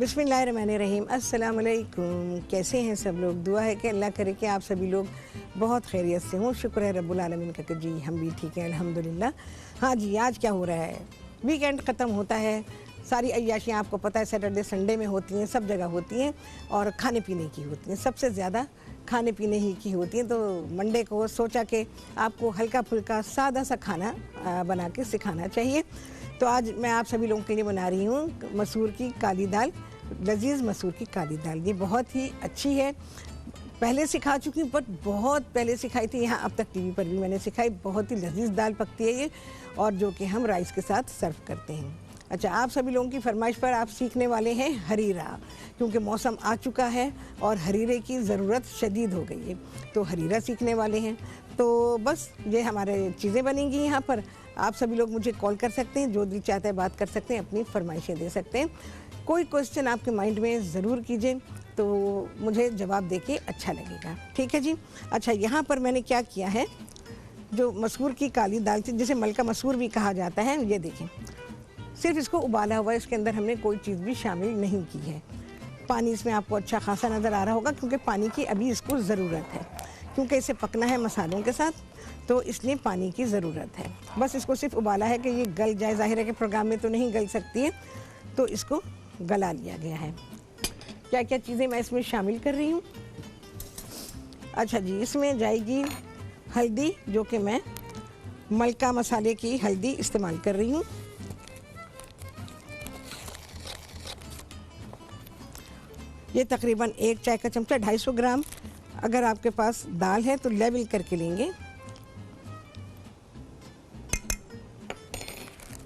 बिस्मिल्लाहिर्रहमानिर्रहीम। अस्सलाम वालेकुम। कैसे हैं सब लोग? दुआ है कि अल्लाह करे कि आप सभी लोग बहुत खैरियत से हों। शुक्र है रब्बुल आलमीन का कि जी हम भी ठीक हैं अल्हम्दुलिल्लाह। हाँ जी, आज क्या हो रहा है? वीकेंड ख़त्म होता है, सारी अय्याशियाँ आपको पता है सैटरडे संडे में होती हैं, सब जगह होती हैं और खाने पीने की होती हैं, सबसे ज़्यादा खाने पीने ही की होती हैं। तो मंडे को सोचा कि आपको हल्का फुल्का सादा सा खाना बना के सिखाना चाहिए। तो आज मैं आप सभी लोगों के लिए बना रही हूँ मसूर की काली दाल, लजीज़ मसूर की काली दाल। ये बहुत ही अच्छी है, पहले सिखा चुकी हूँ, बट बहुत पहले सिखाई थी, यहाँ अब तक टीवी पर भी मैंने सिखाई। बहुत ही लजीज़ दाल पकती है ये, और जो कि हम राइस के साथ सर्व करते हैं। अच्छा, आप सभी लोगों की फरमाइश पर आप सीखने वाले हैं हरीरा, क्योंकि मौसम आ चुका है और हरीरे की ज़रूरत शदीद हो गई है, तो हरीरा सीखने वाले हैं। तो बस ये हमारे चीज़ें बनेंगी यहाँ पर। आप सभी लोग मुझे कॉल कर सकते हैं, जो दिल चाहता है बात कर सकते हैं, अपनी फरमाइशें दे सकते हैं। कोई क्वेश्चन आपके माइंड में ज़रूर कीजिए, तो मुझे जवाब देके अच्छा लगेगा। ठीक है जी। अच्छा, यहाँ पर मैंने क्या किया है, जो मसूर की काली दाल थी, जिसे मलका मसूर भी कहा जाता है, ये देखें, सिर्फ इसको उबाला हुआ है, इसके अंदर हमने कोई चीज़ भी शामिल नहीं की है। पानी इसमें आपको अच्छा खासा नज़र आ रहा होगा, क्योंकि पानी की अभी इसको ज़रूरत है, क्योंकि इसे पकना है मसालों के साथ, तो इसलिए पानी की ज़रूरत है। बस इसको सिर्फ उबाला है कि ये गल जाए, ज़ाहिर है कि प्रोग्राम में तो नहीं गल सकती है, तो इसको गला लिया गया है। क्या क्या चीज़ें मैं इसमें शामिल कर रही हूँ? अच्छा जी, इसमें जाएगी हल्दी, जो कि मैं मलका मसाले की हल्दी इस्तेमाल कर रही हूँ। ये तकरीबन 1 चाय का चमचा, 250 ग्राम। अगर आपके पास दाल है तो लेवल करके लेंगे।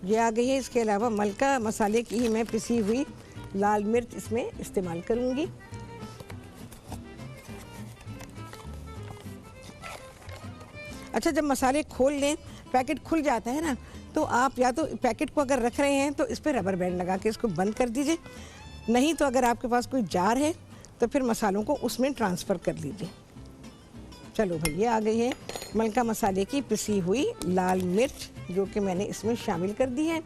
ये आ गई है। इसके अलावा मलका मसाले की ही मैं पिसी हुई लाल मिर्च इसमें इस्तेमाल करूंगी। अच्छा, जब मसाले खोल लें, पैकेट खुल जाता है ना, तो आप या तो पैकेट को अगर रख रहे हैं तो इस पर रबर बैंड लगा के इसको बंद कर दीजिए, नहीं तो अगर आपके पास कोई जार है तो फिर मसालों को उसमें ट्रांसफ़र कर लीजिए। चलो भाई, ये आ गई है मलका मसाले की पिसी हुई लाल मिर्च, जो कि मैंने इसमें शामिल कर दी है।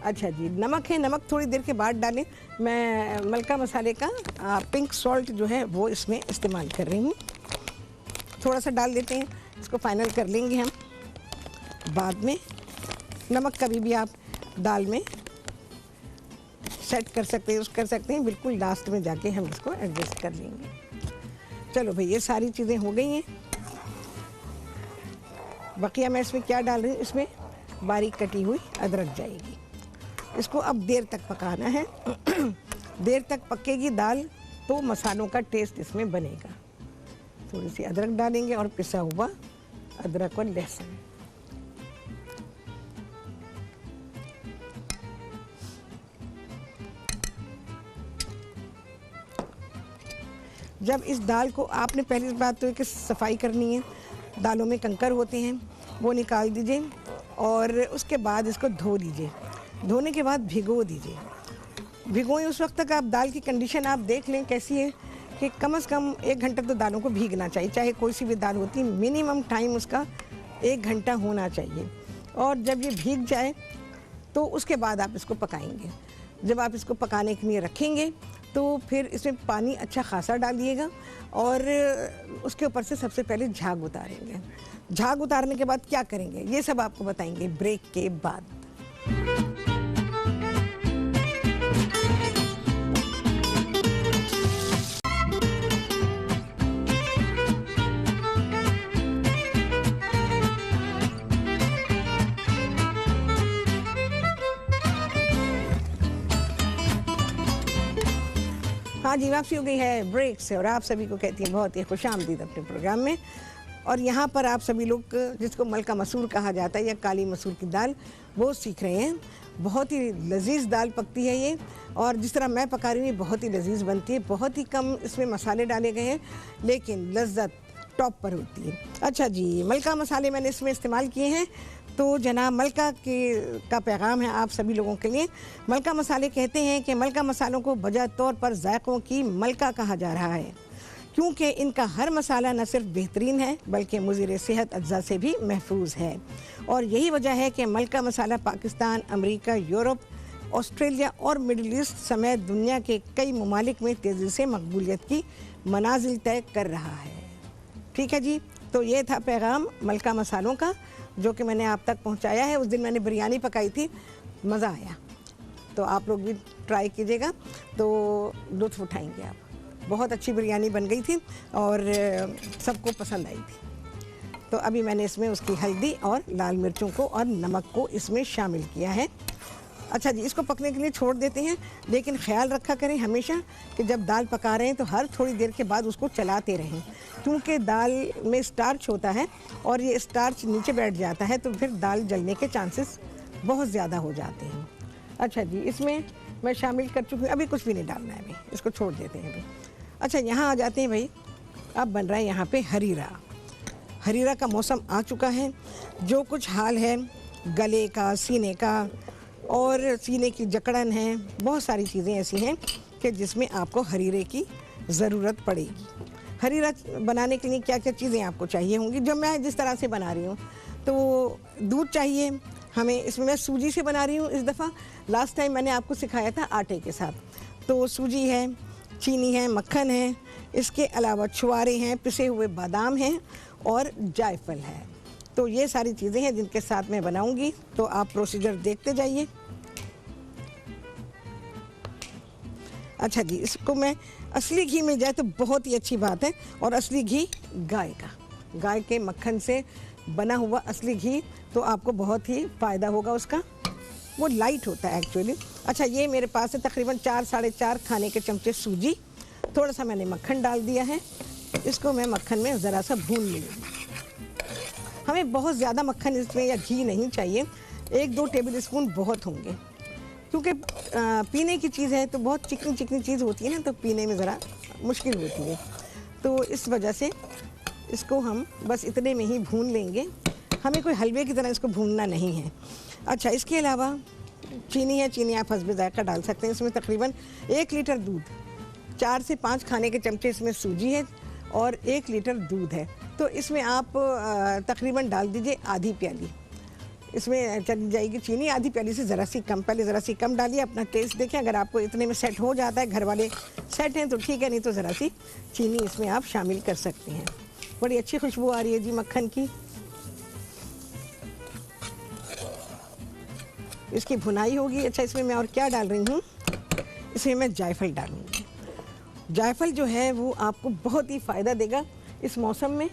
अच्छा जी, नमक है, नमक थोड़ी देर के बाद डालें। मैं मलका मसाले का पिंक सॉल्ट जो है वो इसमें इस्तेमाल कर रही हूँ। थोड़ा सा डाल देते हैं, इसको फाइनल कर लेंगे हम बाद में। नमक कभी भी आप दाल में सेट कर सकते हैं, कर सकते हैं, बिल्कुल लास्ट में जाके हम इसको एडजस्ट कर लेंगे। चलो भाई, ये सारी चीज़ें हो गई हैं। बकिया मैं इसमें क्या डाल रही हूँ, इसमें बारीक कटी हुई अदरक जाएगी। इसको अब देर तक पकाना है। देर तक पकेगी दाल तो मसालों का टेस्ट इसमें बनेगा। थोड़ी सी अदरक डालेंगे और पिसा हुआ अदरक और लहसुन। जब इस दाल को, आपने पहली बात तो है कि सफाई करनी है, दालों में कंकर होते हैं वो निकाल दीजिए, और उसके बाद इसको धो लीजिए। धोने के बाद भिगो दीजिए। भिगोएं उस वक्त तक आप दाल की कंडीशन आप देख लें कैसी है, कि कम से कम 1 घंटा तो दालों को भीगना चाहिए, चाहे कोई सी भी दाल होती है, मिनिमम टाइम उसका 1 घंटा होना चाहिए। और जब ये भीग जाए तो उसके बाद आप इसको पकाएंगे। जब आप इसको पकाने के लिए रखेंगे तो फिर इसमें पानी अच्छा खासा डालिएगा, और उसके ऊपर से सबसे पहले झाग उतारेंगे। झाग उतारने के बाद क्या करेंगे, ये सब आपको बताएंगे ब्रेक के बाद। हाँ जी, वापसी हो गई है ब्रेक से, और आप सभी को कहती हैं बहुत ही खुशामदीद अपने प्रोग्राम में। और यहाँ पर आप सभी लोग, जिसको मलका मसूर कहा जाता है या काली मसूर की दाल, वो सीख रहे हैं। बहुत ही लजीज़ दाल पकती है ये, और जिस तरह मैं पका रही हूँ ये बहुत ही लजीज़ बनती है। बहुत ही कम इसमें मसाले डाले गए हैं, लेकिन लज्जत टॉप पर होती है। अच्छा जी, मलका मसाले मैंने इसमें इस्तेमाल किए हैं। तो जनाब, मलका का पैगाम है आप सभी लोगों के लिए। मलका मसाले कहते हैं कि मलका मसालों को बजा तौर पर जायकों की मलका कहा जा रहा है, क्योंकि इनका हर मसाला न सिर्फ बेहतरीन है बल्कि मुज़िर सेहत अज्जा से भी महफूज है। और यही वजह है कि मलका मसाला पाकिस्तान, अमेरिका, यूरोप ऑस्ट्रेलिया और मिडिल ईस्ट समेत दुनिया के कई ममालिक में तेज़ी से मकबूलियत की मनाजिल तय कर रहा है। ठीक है जी, तो ये था पैगाम मलका मसालों का जो कि मैंने आप तक पहुंचाया है। उस दिन मैंने बिरयानी पकाई थी, मज़ा आया, तो आप लोग भी ट्राई कीजिएगा तो लुत्फ़ उठाएंगे आप। बहुत अच्छी बिरयानी बन गई थी और सबको पसंद आई थी। तो अभी मैंने इसमें उसकी हल्दी और लाल मिर्चों को और नमक को इसमें शामिल किया है। अच्छा जी, इसको पकने के लिए छोड़ देते हैं, लेकिन ख्याल रखा करें हमेशा कि जब दाल पका रहे हैं तो हर थोड़ी देर के बाद उसको चलाते रहें, क्योंकि दाल में स्टार्च होता है और ये स्टार्च नीचे बैठ जाता है तो फिर दाल जलने के चांसेस बहुत ज़्यादा हो जाते हैं। अच्छा जी, इसमें मैं शामिल कर चुकी हूँ, अभी कुछ भी नहीं डालना है, अभी इसको छोड़ देते हैं अभी। अच्छा, यहाँ आ जाते हैं भाई। अब बन रहा है यहाँ पे हरीरा। हरीरा का मौसम आ चुका है। जो कुछ हाल है गले का, सीने का और सीने की जकड़न है, बहुत सारी चीज़ें ऐसी हैं कि जिसमें आपको हरीरे की ज़रूरत पड़ेगी। हरीरा बनाने के लिए क्या क्या चीज़ें आपको चाहिए होंगी, जो मैं जिस तरह से बना रही हूँ। तो दूध चाहिए हमें, इसमें मैं सूजी से बना रही हूँ इस दफ़ा। लास्ट टाइम मैंने आपको सिखाया था आटे के साथ। तो सूजी है, चीनी है, मक्खन है, इसके अलावा छुआरे हैं, पिसे हुए बादाम हैं और जायफल है। तो ये सारी चीज़ें हैं जिनके साथ मैं बनाऊंगी। तो आप प्रोसीजर देखते जाइए। अच्छा जी, इसको मैं असली घी मिल जाए तो बहुत ही अच्छी बात है, और असली घी गाय का, गाय के मक्खन से बना हुआ असली घी, तो आपको बहुत ही फ़ायदा होगा उसका। वो लाइट होता है एक्चुअली। अच्छा, ये मेरे पास है तकरीबन 4 साढ़े 4 खाने के चमचे सूजी, थोड़ा सा मैंने मक्खन डाल दिया है। इसको मैं मक्खन में ज़रा सा भून लूँगी। हमें बहुत ज़्यादा मक्खन इसमें या घी नहीं चाहिए, 1-2 टेबल स्पून बहुत होंगे, क्योंकि पीने की चीज़ है तो बहुत चिकनी चिकनी चीज़ होती है ना, तो पीने में ज़रा मुश्किल होती है। तो इस वजह से इसको हम बस इतने में ही भून लेंगे, हमें कोई हलवे की तरह इसको भूनना नहीं है। अच्छा, इसके अलावा चीनी है, चीनी आप हस्बे जायका डाल सकते हैं। इसमें तकरीबन 1 लीटर दूध, 4 से 5 खाने के चमचे इसमें सूजी है और 1 लीटर दूध है। तो इसमें आप तकरीबन डाल दीजिए आधी प्याली, इसमें चली जाएगी चीनी। आधी प्याली से ज़रा सी कम, पहले ज़रा सी कम डालिए, अपना टेस्ट देखें। अगर आपको इतने में सेट हो जाता है, घर वाले सेट हैं तो ठीक है, नहीं तो ज़रा सी चीनी इसमें आप शामिल कर सकते हैं। बड़ी अच्छी खुशबू आ रही है जी मक्खन की। इसकी भुनाई होगी। अच्छा, इसमें मैं और क्या डाल रही हूँ, इसमें मैं जायफल डालूँगी। जायफल जो है वो आपको बहुत ही फ़ायदा देगा इस मौसम में,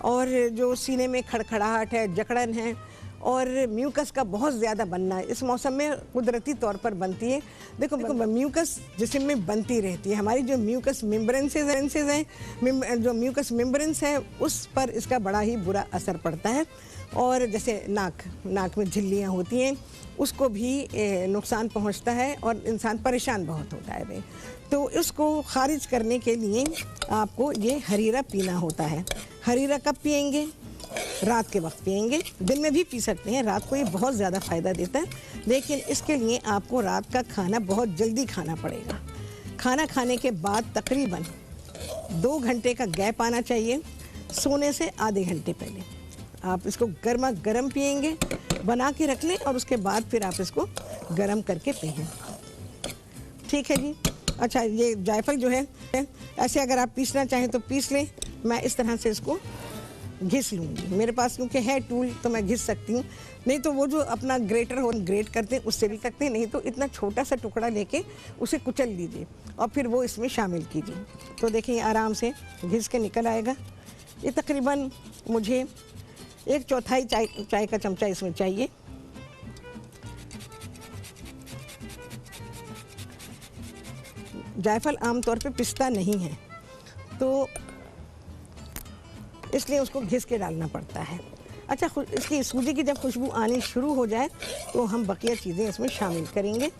और जो सीने में खड़खड़ाहट है, जकड़न है और म्यूकस का बहुत ज़्यादा बनना है इस मौसम में कुदरती तौर पर बनती है। देखो म्यूकस जिस्म में बनती रहती है। हमारी जो म्यूकस मेम्ब्रेंसेस हैं, जो म्यूकस मेम्ब्रेंस है उस पर इसका बड़ा ही बुरा असर पड़ता है। और जैसे नाक में झिल्लियाँ होती हैं, उसको भी नुकसान पहुंचता है और इंसान परेशान बहुत होता है भाई। तो उसको खारिज करने के लिए आपको ये हरीरा पीना होता है। हरीरा कब पिएंगे? रात के वक्त पिएंगे, दिन में भी पी सकते हैं। रात को ये बहुत ज़्यादा फ़ायदा देता है, लेकिन इसके लिए आपको रात का खाना बहुत जल्दी खाना पड़ेगा। खाना खाने के बाद तकरीबन 2 घंटे का गैप आना चाहिए, सोने से आधे घंटे पहले। आप इसको गर्मा गर्म पिएंगे, बना के रख लें और उसके बाद फिर आप इसको गर्म करके पिएं। ठीक है जी। अच्छा, ये जायफल जो है ऐसे अगर आप पीसना चाहें तो पीस लें। मैं इस तरह से इसको घिस लूँगी। मेरे पास क्योंकि है टूल तो मैं घिस सकती हूँ, नहीं तो वो जो अपना ग्रेटर हो ग्रेट करते हैं उससे भी करते हैं, नहीं तो इतना छोटा सा टुकड़ा लेके उसे कुचल लीजिए और फिर वो इसमें शामिल कीजिए। तो देखिए आराम से घिस के निकल आएगा। ये तकरीबन मुझे 1/4 चाय का चमचा इसमें चाहिए। जायफल आमतौर पे पिसता नहीं है, तो इसलिए उसको घिस के डालना पड़ता है। अच्छा, इसकी सूजी की जब खुशबू आनी शुरू हो जाए तो हम बकिया चीज़ें इसमें शामिल करेंगे।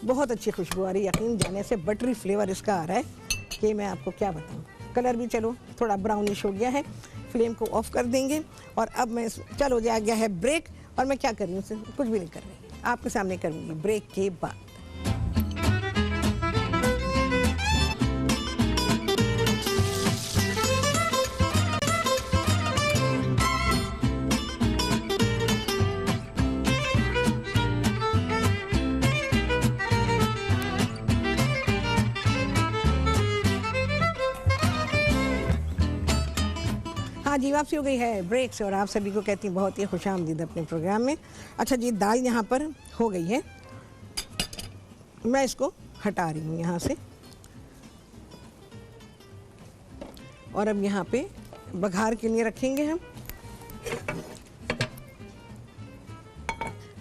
बहुत अच्छी खुशबू आ रही है, यकीन जाने से बटरी फ्लेवर इसका आ रहा है कि मैं आपको क्या बताऊँ। कलर भी चलो थोड़ा ब्राउनिश हो गया है। फ्लेम को ऑफ कर देंगे और अब मैं चलो जा गया है ब्रेक, और मैं क्या कर रही हूँ, कुछ भी नहीं कर रही, आपके सामने करूँगी ब्रेक के बाद। हाँ जी, वापसी हो गई है ब्रेक से और आप सभी को कहती हूँ बहुत ही खुशामदीद अपने प्रोग्राम में। अच्छा जी, दाल यहाँ पर हो गई है, मैं इसको हटा रही हूँ यहाँ से। और अब यहाँ पे बघार के लिए रखेंगे हम।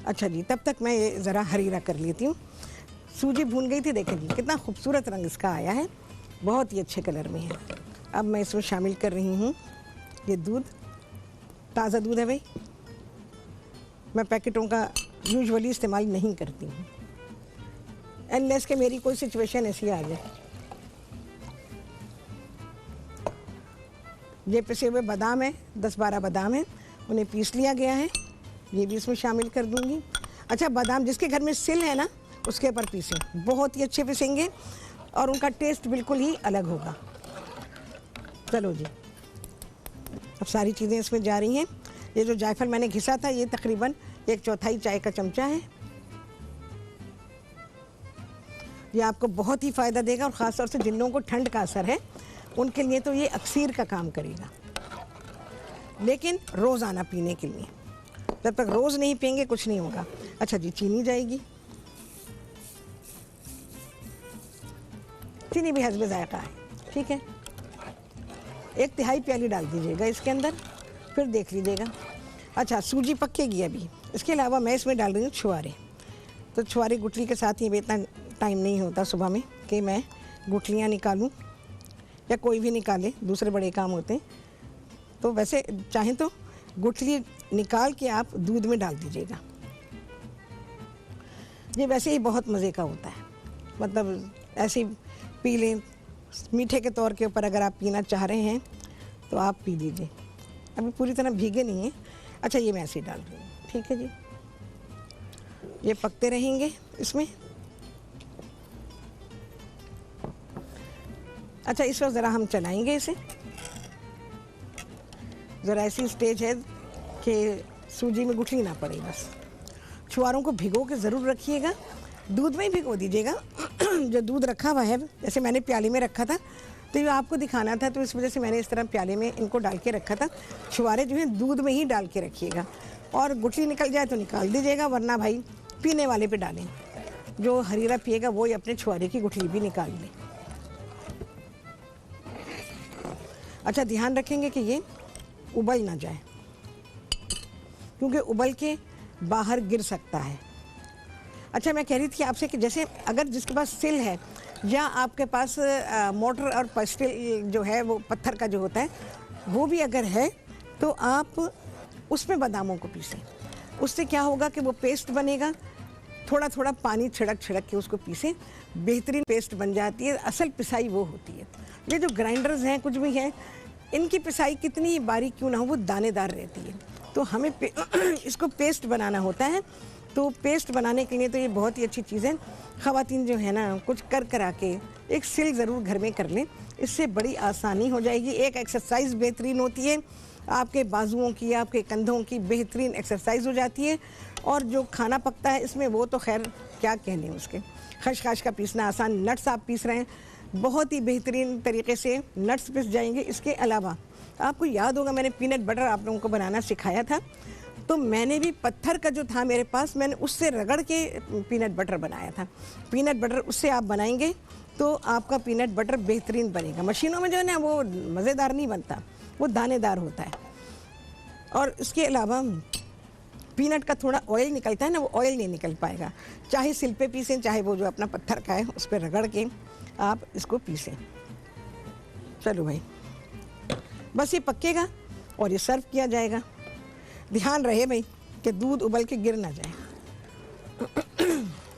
अच्छा जी, तब तक मैं ये ज़रा हरीरा कर लेती हूँ। सूजी भून गई थी, देखें जी कितना खूबसूरत रंग इसका आया है, बहुत ही अच्छे कलर में है। अब मैं इसमें शामिल कर रही हूँ ये दूध, ताज़ा दूध है भाई, मैं पैकेटों का यूजुअली इस्तेमाल नहीं करती हूँ अनलेस कि मेरी कोई सिचुएशन ऐसी आ जाए। ये पिसे हुए बादाम है, 10-12 बादाम है, उन्हें पीस लिया गया है, ये भी इसमें शामिल कर दूंगी। अच्छा, बादाम जिसके घर में सिल है ना उसके ऊपर पीसें, बहुत ही अच्छे पीसेंगे और उनका टेस्ट बिल्कुल ही अलग होगा। चलो जी, अब सारी चीज़ें इसमें जा रही हैं। ये जो जायफल मैंने घिसा था ये तकरीबन 1/4 चाय का चमचा है। ये आपको बहुत ही फ़ायदा देगा और ख़ास तौर से जिन लोगों को ठंड का असर है उनके लिए तो ये अक्सीर का काम करेगा, लेकिन रोज़ाना पीने के लिए, जब तक रोज़ नहीं पियेंगे कुछ नहीं होगा। अच्छा जी, चीनी जाएगी, चीनी भी हस्बे जायका है, ठीक है। 1/3 प्याली डाल दीजिएगा इसके अंदर, फिर देख लीजिएगा। अच्छा, सूजी पकेगी अभी। इसके अलावा मैं इसमें डाल रही हूँ छुआरे। तो छुआरे गुठली के साथ ही इतना टाइम नहीं होता सुबह में कि मैं गुठलियाँ निकालूं, या कोई भी निकाले, दूसरे बड़े काम होते हैं। तो वैसे चाहें तो गुठली निकाल के आप दूध में डाल दीजिएगा, ये वैसे ही बहुत मज़े का होता है, मतलब ऐसे ही पी लें मीठे के तौर के ऊपर। अगर आप पीना चाह रहे हैं तो आप पी लीजिए, अभी पूरी तरह भीगे नहीं हैं। अच्छा, ये मैं ऐसे ही डाल रही हूँ, ठीक है जी। ये पकते रहेंगे इसमें। अच्छा, इस वक्त ज़रा हम चलाएंगे इसे, ज़रा ऐसी स्टेज है कि सूजी में गुठली ना पड़े बस। छुआरों को भिगो के ज़रूर रखिएगा, दूध में ही भिगो दीजिएगा। जो दूध रखा हुआ है, जैसे मैंने प्याले में रखा था तो ये आपको दिखाना था, तो इस वजह से मैंने इस तरह प्याले में इनको डाल के रखा था। छुआरे जो है दूध में ही डाल के रखिएगा, और गुठली निकल जाए तो निकाल दीजिएगा, वरना भाई पीने वाले पे डालें। जो हरीरा पिएगा वो ही अपने छुआरे की गुठली भी निकाल ले। अच्छा, ध्यान रखेंगे कि ये उबल ना जाए, क्योंकि उबल के बाहर गिर सकता है। अच्छा, मैं कह रही थी आपसे कि जैसे अगर जिसके पास सिल है या आपके पास मोटर और पेस्टिल जो है वो पत्थर का जो होता है वो भी अगर है, तो आप उसमें बादामों को पीसें। उससे क्या होगा कि वो पेस्ट बनेगा, थोड़ा थोड़ा पानी छिड़क छिड़क के उसको पीसें, बेहतरीन पेस्ट बन जाती है। असल पिसाई वो होती है। ये जो ग्राइंडर्स हैं कुछ भी हैं, इनकी पिसाई कितनी ही बारीक क्यों ना हो वो दानेदार रहती है। तो हमें इसको पेस्ट बनाना होता है। तो पेस्ट बनाने के लिए तो ये बहुत ही अच्छी चीज़ है। ख़वातीन जो है ना, कुछ कर करा के एक सिल ज़रूर घर में कर लें, इससे बड़ी आसानी हो जाएगी। एक एक्सरसाइज बेहतरीन होती है, आपके बाजुओं की, आपके कंधों की बेहतरीन एक्सरसाइज हो जाती है। और जो खाना पकता है इसमें वो तो खैर क्या कहने उसके। खशखश का पीसना आसान, नट्स आप पीस रहे हैं, बहुत ही बेहतरीन तरीके से नट्स पिस जाएंगे। इसके अलावा आपको याद होगा मैंने पीनट बटर आप लोगों को बनाना सिखाया था, तो मैंने भी पत्थर का जो था मेरे पास, मैंने उससे रगड़ के पीनट बटर बनाया था। पीनट बटर उससे आप बनाएंगे तो आपका पीनट बटर बेहतरीन बनेगा। मशीनों में जो है ना वो मज़ेदार नहीं बनता, वो दानेदार होता है। और इसके अलावा पीनट का थोड़ा ऑयल निकलता है ना, वो ऑयल नहीं निकल पाएगा। चाहे सिल पे पीसें, चाहे वो जो अपना पत्थर का है उस पर रगड़ के आप इसको पीसें। चलो भाई, बस ये पकेगा और ये सर्व किया जाएगा। ध्यान रहे भाई कि दूध उबल के गिर ना जाए।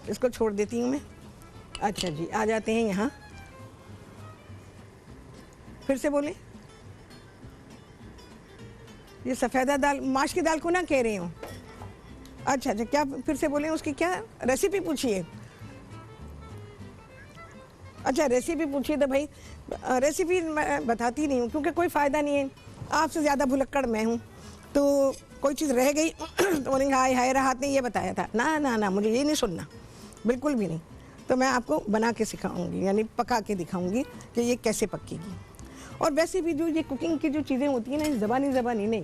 इसको छोड़ देती हूँ मैं। अच्छा जी, आ जाते हैं यहाँ, फिर से बोले ये सफ़ेदा दाल, माश की दाल को ना कह रही हूँ। अच्छा अच्छा, क्या फिर से बोले, उसकी क्या रेसिपी पूछिए। अच्छा, रेसिपी पूछिए। तो भाई रेसिपी मैं बताती नहीं हूँ क्योंकि कोई फ़ायदा नहीं है, आपसे ज़्यादा भुलक्कड़ मैं हूँ। तो कोई चीज़ रह गई तो बोलेंगे हाय हाय राहत ने ये बताया था। ना ना ना, मुझे ये नहीं सुनना, बिल्कुल भी नहीं। तो मैं आपको बना के सिखाऊंगी, यानी पका के दिखाऊंगी कि ये कैसे पकेगी। और वैसे भी जो ये कुकिंग की जो चीज़ें होती हैं ना, ज़बानी नहीं,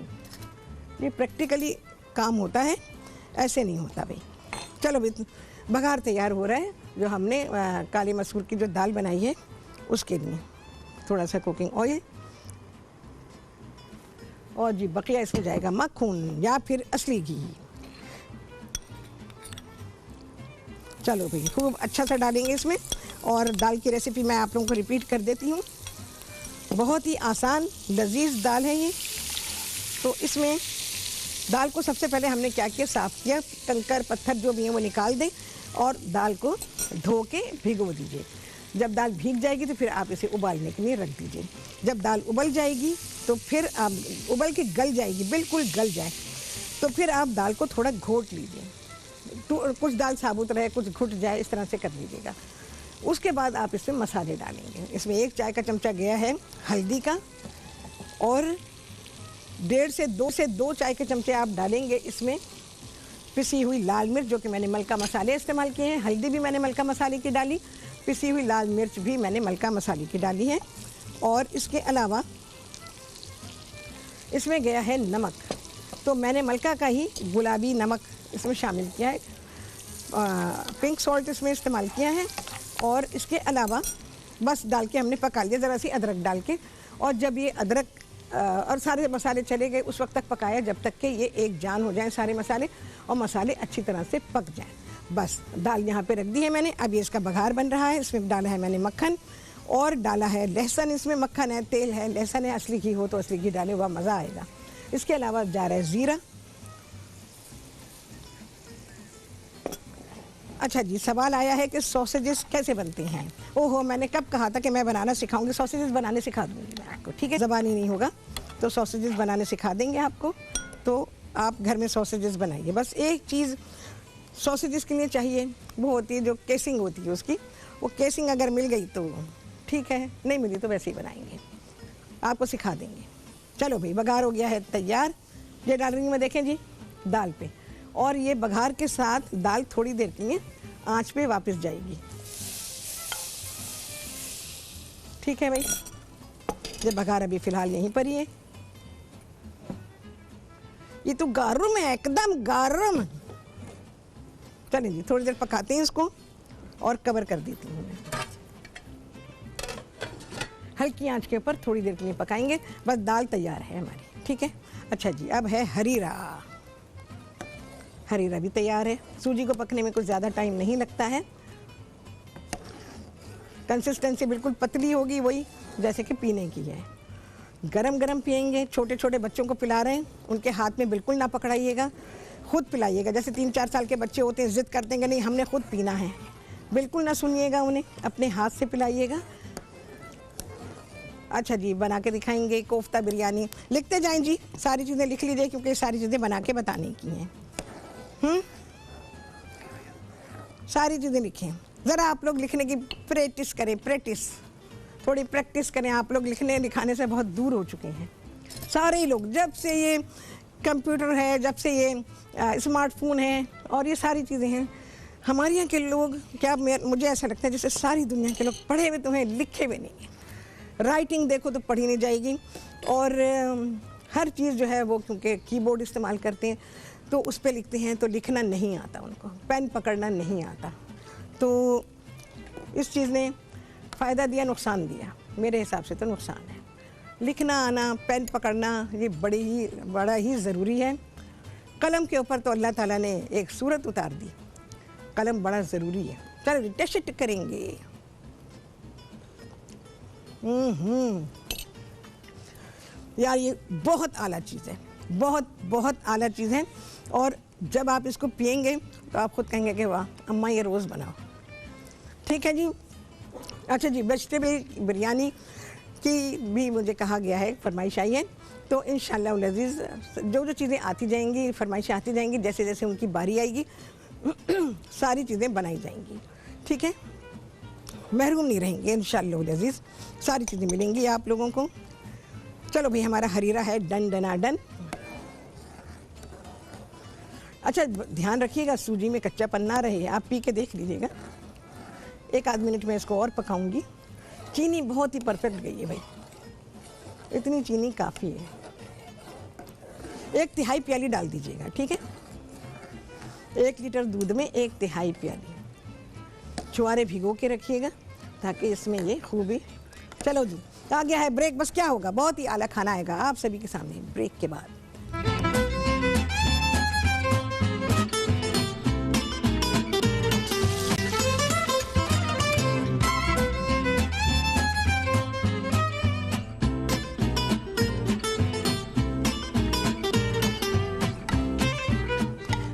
ये प्रैक्टिकली काम होता है, ऐसे नहीं होता भाई। चलो भाई, बघार तैयार हो रहा है। जो हमने काले मसूर की जो दाल बनाई है उसके लिए थोड़ा सा कुकिंग ऑयल, और जी बकिया इसमें जाएगा मक्खन या फिर असली घी। चलो भाई, खूब अच्छा सा डालेंगे इसमें। और दाल की रेसिपी मैं आप लोगों को रिपीट कर देती हूँ, बहुत ही आसान लजीज दाल है ये। तो इसमें दाल को सबसे पहले हमने क्या किया, साफ़ किया, कंकर पत्थर जो भी हैं वो निकाल दें और दाल को धो के भिगो दीजिए। जब दाल भीग जाएगी तो फिर आप इसे उबालने के लिए रख दीजिए। जब दाल उबल जाएगी तो फिर आप उबल के गल जाएगी, बिल्कुल गल जाए तो फिर आप दाल को थोड़ा घोट लीजिए। तो कुछ दाल साबुत रहे, कुछ घुट जाए, इस तरह से कर लीजिएगा। उसके बाद आप इसमें मसाले डालेंगे। इसमें 1 चाय का चमचा गया है हल्दी का, और 1.5 से 2 चाय के चमचे आप डालेंगे इसमें पिसी हुई लाल मिर्च, जो कि मैंने मलका मसाले इस्तेमाल किए हैं। हल्दी भी मैंने मलका मसाले की डाली, पिसी हुई लाल मिर्च भी मैंने मलका मसाले की डाली है। और इसके अलावा इसमें गया है नमक, तो मैंने मलका का ही गुलाबी नमक इसमें शामिल किया है, पिंक सॉल्ट इसमें इस्तेमाल किया है। और इसके अलावा बस डाल के हमने पका लिया, ज़रा सी अदरक डाल के। और जब ये अदरक और सारे मसाले चले गए उस वक्त तक पकाया जब तक कि ये एक जान हो जाएं सारे मसाले, और मसाले अच्छी तरह से पक जाएं। बस दाल यहाँ पे रख दी है मैंने। अब ये इसका बघार बन रहा है। इसमें डाला है मैंने मक्खन, और डाला है लहसुन, इसमें मक्खन है, तेल है, लहसुन है, असली घी हो तो असली घी डाले, हुआ मज़ा आएगा। इसके अलावा जा रहा है ज़ीरा। अच्छा जी, सवाल आया है कि सॉसेजेस कैसे बनते हैं। ओहो, मैंने कब कहा था कि मैं बनाना सिखाऊंगी, सॉसेजेस बनाने सिखा दूंगी मैं आपको, ठीक है। ज़बानी नहीं होगा तो सॉसेजेस बनाने सिखा देंगे आपको, तो आप घर में सॉसेजेस बनाइए। बस एक चीज़ सॉसेजेस के लिए चाहिए, वो होती है जो केसिंग होती है उसकी, वो केसिंग अगर मिल गई तो ठीक है, नहीं मिली तो वैसे ही बनाएंगे, आपको सिखा देंगे। चलो भाई, बघार हो गया है तैयार। ये डाल रही हूँ मैं, देखें जी, दाल पे। और ये बघार के साथ दाल थोड़ी देर के लिए आंच पे वापस जाएगी, ठीक है भाई। ये बघार अभी फ़िलहाल यहीं पर ही है। ये तो गारम है, एकदम गारम। चलिए जी, थोड़ी देर पकाते हैं इसको और कवर कर देती हूँ मैं। हल्की आंच के ऊपर थोड़ी देर के लिए पकाएंगे, बस दाल तैयार है हमारी, ठीक है। अच्छा जी, अब है हरीरा। हरीरा भी तैयार है। सूजी को पकने में कुछ ज़्यादा टाइम नहीं लगता है। कंसिस्टेंसी बिल्कुल पतली होगी, वही जैसे कि पीने की है। गरम गरम पिएंगे। छोटे छोटे बच्चों को पिला रहे हैं, उनके हाथ में बिल्कुल ना पकड़ाइएगा, खुद पिलाइएगा। जैसे 3-4 साल के बच्चे होते हैं, ज़िद करते हैं कि नहीं हमने खुद पीना है, बिल्कुल ना सुनिएगा उन्हें, अपने हाथ से पिलाइएगा। अच्छा जी, बना के दिखाएंगे कोफ्ता बिरयानी। लिखते जाएं जी, सारी चीज़ें लिख लीजिए क्योंकि सारी चीज़ें बना के बताने की हैं। सारी चीज़ें लिखें। ज़रा आप लोग लिखने की प्रैक्टिस करें, थोड़ी प्रैक्टिस करें। आप लोग लिखने लिखाने से बहुत दूर हो चुके हैं सारे ही लोग। जब से ये कंप्यूटर है, जब से ये स्मार्टफोन है और ये सारी चीज़ें हैं, हमारे यहाँ के लोग, क्या मुझे ऐसा लगता है जैसे सारी दुनिया के लोग पढ़े हुए तो हैं, लिखे हुए नहीं हैं। राइटिंग देखो तो पढ़ी नहीं जाएगी, और हर चीज़ जो है वो क्योंकि कीबोर्ड इस्तेमाल करते हैं तो उस पर लिखते हैं, तो लिखना नहीं आता उनको, पेन पकड़ना नहीं आता। तो इस चीज़ ने फ़ायदा दिया, नुकसान दिया? मेरे हिसाब से तो नुकसान है। लिखना आना, पेन पकड़ना, ये बड़ा ही ज़रूरी है। कलम के ऊपर तो अल्लाह ताला ने एक सूरत उतार दी, कलम बड़ा ज़रूरी है। चलो टेस्ट करेंगे। यार ये बहुत आला चीज़ है, बहुत आला चीज़ है। और जब आप इसको पिएंगे तो आप खुद कहेंगे कि वाह अम्मा ये रोज़ बनाओ, ठीक है जी। अच्छा जी, वेजिटेबल बिरयानी की भी मुझे कहा गया है, फरमाइश आई है, तो इंशाअल्लाह लज़ीज़ जो जो चीज़ें आती जाएंगी, फरमाइशें आती जाएंगी, जैसे जैसे उनकी बारी आएगी सारी चीज़ें बनाई जाएंगी, ठीक है। महरूम नहीं रहेंगे इंशाअल्लाह लज़ीज़, सारी चीज़ें मिलेंगी आप लोगों को। चलो भाई, हमारा हरीरा है डन डनाडन। अच्छा, ध्यान रखिएगा सूजी में कच्चापन ना रहे, आप पी के देख लीजिएगा। 1 आध मिनट में इसको और पकाऊंगी। चीनी बहुत ही परफेक्ट गई है भाई, इतनी चीनी काफ़ी है। 1/3 प्याली डाल दीजिएगा, ठीक है। 1 लीटर दूध में 1/3 प्याली। छुआरे भिगो के रखिएगा ताकि इसमें ये खूबी। चलो जी, आ गया है ब्रेक। बस क्या होगा, बहुत ही आला खाना आएगा आप सभी के सामने ब्रेक के बाद।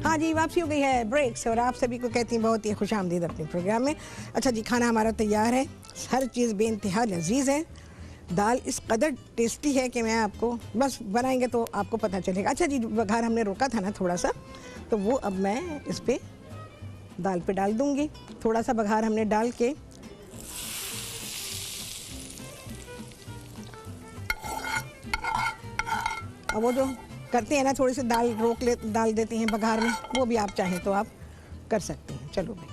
हाँ जी, वापसी हो गई है ब्रेक से और आप सभी को कहती हैं बहुत ही खुशामदीद अपने प्रोग्राम में। अच्छा जी, खाना हमारा तैयार है। हर चीज़ बेइंतहा लजीज है। दाल इस कदर टेस्टी है कि मैं आपको बस बनाएंगे तो आपको पता चलेगा। अच्छा जी, बघार हमने रोका था ना थोड़ा सा, तो वो अब मैं इस पे दाल पे डाल दूंगी। थोड़ा सा बघार हमने डाल के अब वो जो करते हैं ना, थोड़ी सी दाल डाल देते हैं बघार में, वो भी आप चाहें तो आप कर सकते हैं। चलो भाई,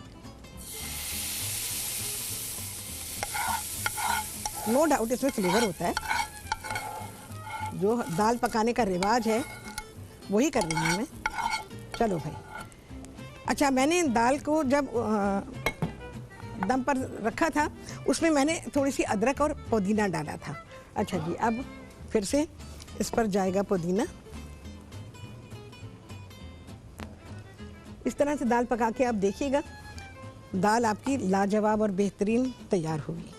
नो डाउट इसमें फ्लेवर होता है। जो दाल पकाने का रिवाज है वही कर रही हूँ मैं। चलो भाई। अच्छा, मैंने दाल को जब दम पर रखा था उसमें मैंने थोड़ी सी अदरक और पुदीना डाला था। अच्छा जी, अब फिर से इस पर जाएगा पुदीना। इस तरह से दाल पका के आप देखिएगा, दाल आपकी लाजवाब और बेहतरीन तैयार होगी।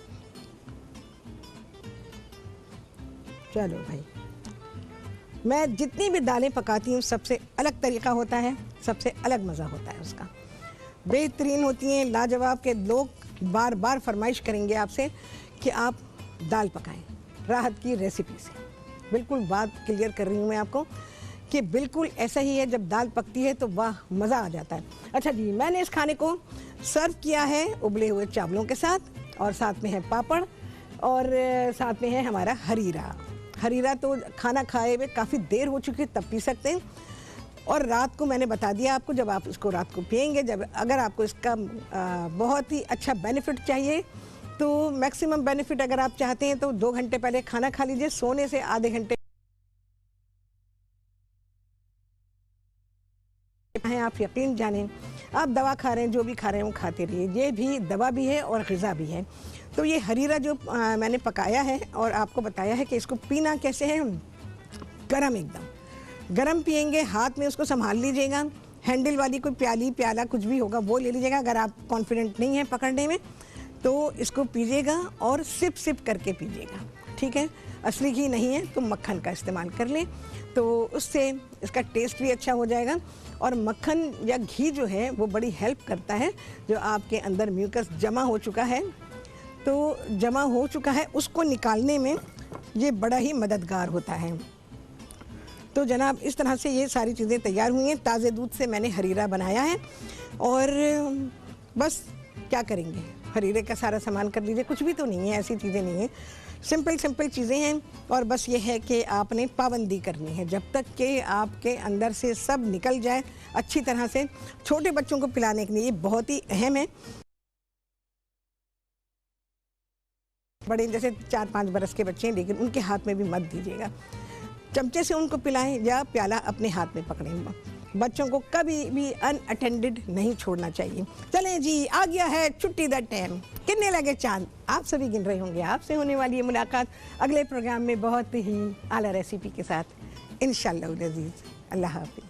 चलो भाई, मैं जितनी भी दालें पकाती हूँ सबसे अलग तरीका होता है, सबसे अलग मज़ा होता है उसका। बेहतरीन होती हैं, लाजवाब के। लोग बार बार फरमाइश करेंगे आपसे कि आप दाल पकाएं राहत की रेसिपी से। बिल्कुल बात क्लियर कर रही हूँ मैं आपको कि बिल्कुल ऐसा ही है। जब दाल पकती है तो वाह, मज़ा आ जाता है। अच्छा जी, मैंने इस खाने को सर्व किया है उबले हुए चावलों के साथ, और साथ में है पापड़, और साथ में है हमारा हरीरा। हरीरा तो खाना खाए हुए काफ़ी देर हो चुकी है तब पी सकते हैं। और रात को मैंने बता दिया आपको, जब आप इसको रात को पिएंगे, जब अगर आपको इसका बहुत ही अच्छा बेनिफिट चाहिए तो मैक्सिमम बेनिफिट अगर आप चाहते हैं तो 2 घंटे पहले खाना खा लीजिए। सोने से आधे घंटे हैं, आप यकीन जानें। आप दवा खा रहे हैं, जो भी खा रहे हैं वो खाते रहिए। ये भी दवा भी है और ग़िज़ा भी है। तो ये हरीरा जो मैंने पकाया है और आपको बताया है कि इसको पीना कैसे है, गरम, एकदम गरम पिएंगे। हाथ में उसको संभाल लीजिएगा। हैंडल वाली कोई प्याली, प्याला कुछ भी होगा वो ले लीजिएगा। अगर आप कॉन्फिडेंट नहीं है पकड़ने में तो इसको पीजिएगा और सिप सिप करके पीजिएगा, ठीक है। असली घी नहीं है तो मक्खन का इस्तेमाल कर लें, तो उससे इसका टेस्ट भी अच्छा हो जाएगा। और मक्खन या घी जो है वो बड़ी हेल्प करता है। जो आपके अंदर म्यूकस जमा हो चुका है, तो जमा हो चुका है उसको निकालने में ये बड़ा ही मददगार होता है। तो जनाब, इस तरह से ये सारी चीज़ें तैयार हुई हैं। ताज़े दूध से मैंने हरीरा बनाया है और बस क्या करेंगे, हरीरे का सारा सामान कर लीजिए। कुछ भी तो नहीं है, ऐसी चीज़ें नहीं हैं, सिंपल चीज़ें हैं। और बस ये है कि आपने पाबंदी करनी है जब तक कि आपके अंदर से सब निकल जाए अच्छी तरह से। छोटे बच्चों को पिलाने के लिए ये बहुत ही अहम है। बड़े जैसे 4-5 बरस के बच्चे हैं, लेकिन उनके हाथ में भी मत दीजिएगा। चमचे से उनको पिलाएं या प्याला अपने हाथ में पकड़ें। बच्चों को कभी भी अनअटेंडेड नहीं छोड़ना चाहिए। चलें जी, आ गया है छुट्टी दा टाइम। कितने लगे चांद, आप सभी गिन रहे होंगे। आपसे होने वाली है मुलाकात अगले प्रोग्राम में बहुत ही आला रेसिपी के साथ, इंशाअल्लाह अज़ीज़। अल्लाह हाफ़िज़।